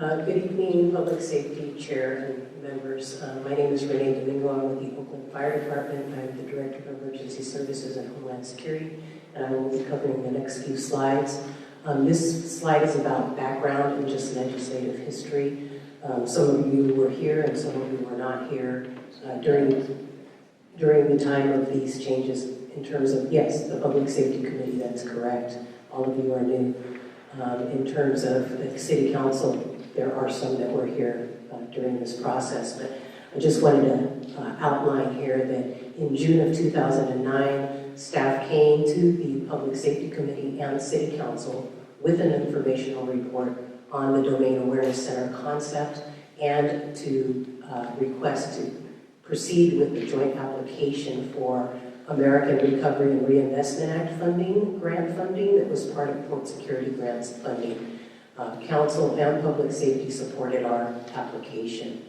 Good evening, Public Safety Chair and members. My name is Renee Domingo. I'm with the Oakland Fire Department. I'm the Director of Emergency Services and Homeland Security, and I will be covering the next few slides. This slide is about background and just legislative history. Some of you were here and some of you were not here during the time of these changes in terms of, yes, the Public Safety Committee, that's correct. All of you are new. In terms of the City Council, there are some that were here during this process, but I just wanted to outline here that in June of 2009, staff came to the Public Safety Committee and City Council with an informational report on the Domain Awareness Center concept and to request to proceed with the joint application for American Recovery and Reinvestment Act funding, grant funding that was part of Port Security Grants funding. Council and Public Safety supported our application.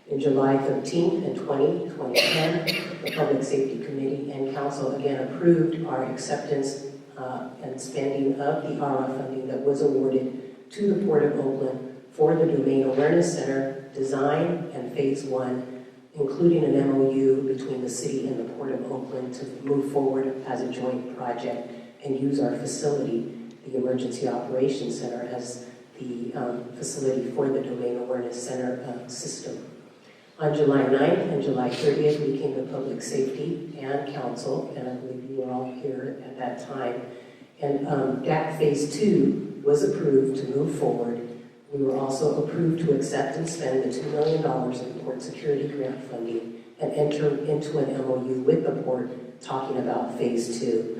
In July 13th and 2010, the Public Safety Committee and Council again approved our acceptance and spending of the ARA funding that was awarded to the Port of Oakland for the Domain Awareness Center design and Phase 1, including an MOU between the City and the Port of Oakland to move forward as a joint project and use our facility, the Emergency Operations Center, as the facility for the Domain Awareness Center system. On July 9th and July 30th, we came to Public Safety and Council, and I believe you were all here at that time. And DAC Phase 2 was approved to move forward. We were also approved to accept and spend the $2 million in Port Security Grant funding and enter into an MOU with the Port talking about Phase 2.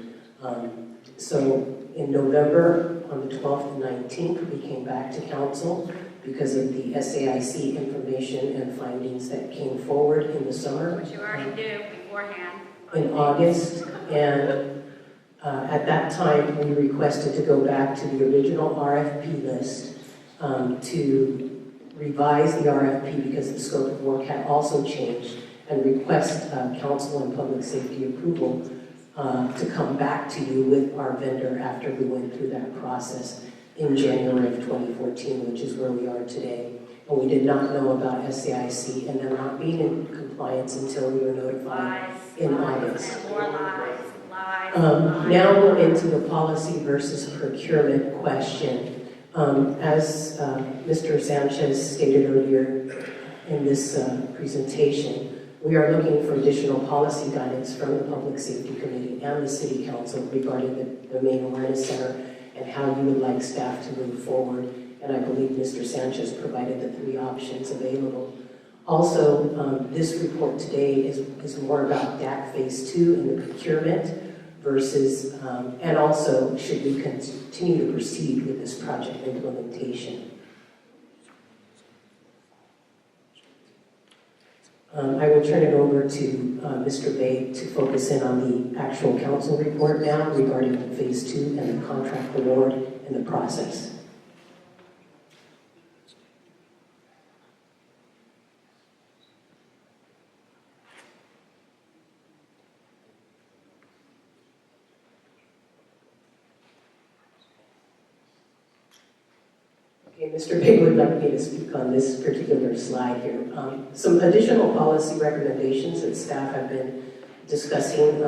So in November, on the 12th and 19th, we came back to Council because of the SAIC information and findings that came forward in the summer. Which you already knew beforehand. In August, and at that time, we requested to go back to the original RFP list to revise the RFP because the scope of work had also changed and request Council and Public Safety approval to come back to you with our vendor after we went through that process in January of 2014, which is where we are today. And we did not know about SAIC and them not being in compliance until we were notified in August. Now we're into the policy versus procurement question. As Mr. Sanchez stated earlier in this presentation, we are looking for additional policy guidance from the Public Safety Committee and the City Council regarding the Domain Awareness Center and how you would like staff to move forward. And I believe Mr. Sanchez provided the 3 options available. Also, this report today is more about DAC Phase 2 and the procurement versus, and also should we continue to proceed with this project implementation. I will turn it over to Mr. Bay to focus in on the actual council report now regarding Phase 2 and the contract award and the process. Mr. Big would like me to speak on this particular slide here. Some additional policy recommendations that staff have been discussing,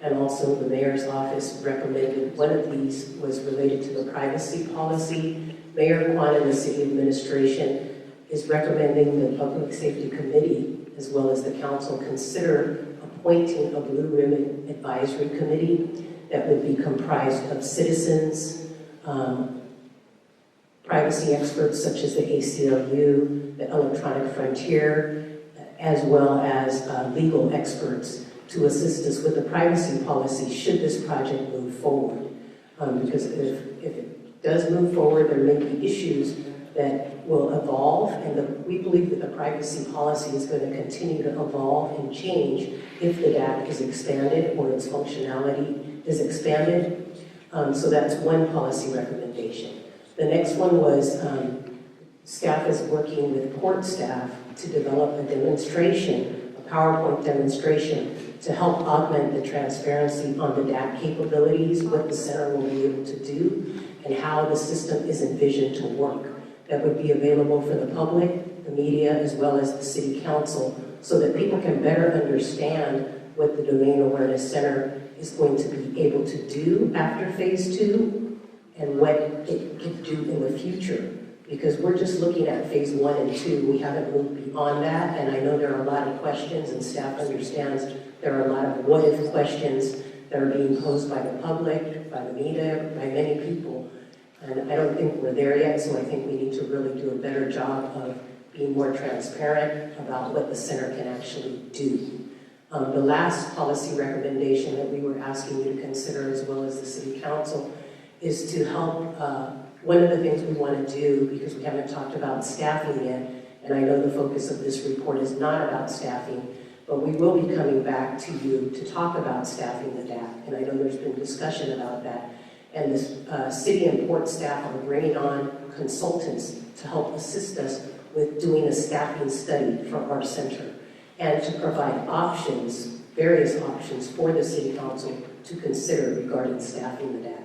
and also the Mayor's Office recommended. One of these was related to the privacy policy. Mayor Kwan and the City Administration is recommending the Public Safety Committee, as well as the Council, consider appointing a Blue Ribbon Advisory Committee that would be comprised of citizens, privacy experts such as the ACLU, the Electronic Frontier, as well as legal experts to assist us with the privacy policy should this project move forward. Because if it does move forward, there may be issues that will evolve, and we believe that the privacy policy is going to continue to evolve and change if the DAC is expanded or its functionality is expanded. So that's one policy recommendation. The next one was staff is working with Port staff to develop a demonstration, a PowerPoint demonstration, to help augment the transparency on the DAC capabilities, what the center will be able to do, and how the system is envisioned to work. that would be available for the public, the media, as well as the city council, so that people can better understand what the Domain Awareness Center is going to be able to do after phase 2 and what it can do in the future. Because we're just looking at phase 1 and 2. We haven't moved beyond that, and I know there are a lot of questions, and staff understands there are a lot of what-if questions that are being posed by the public, by the media, by many people. And I don't think we're there yet, so I think we need to really do a better job of being more transparent about what the center can actually do. The last policy recommendation that we were asking you to consider, as well as the city council, is to help. One of the things we want to do, because we haven't talked about staffing yet, and I know the focus of this report is not about staffing, but we will be coming back to you to talk about staffing the DAC, and I know there's been discussion about that. And the city and port staff are bringing on consultants to help assist us with doing a staffing study for our center and to provide options, various options for the city council to consider regarding staffing the DAC.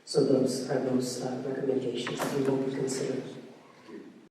So those are those recommendations that we will be considering.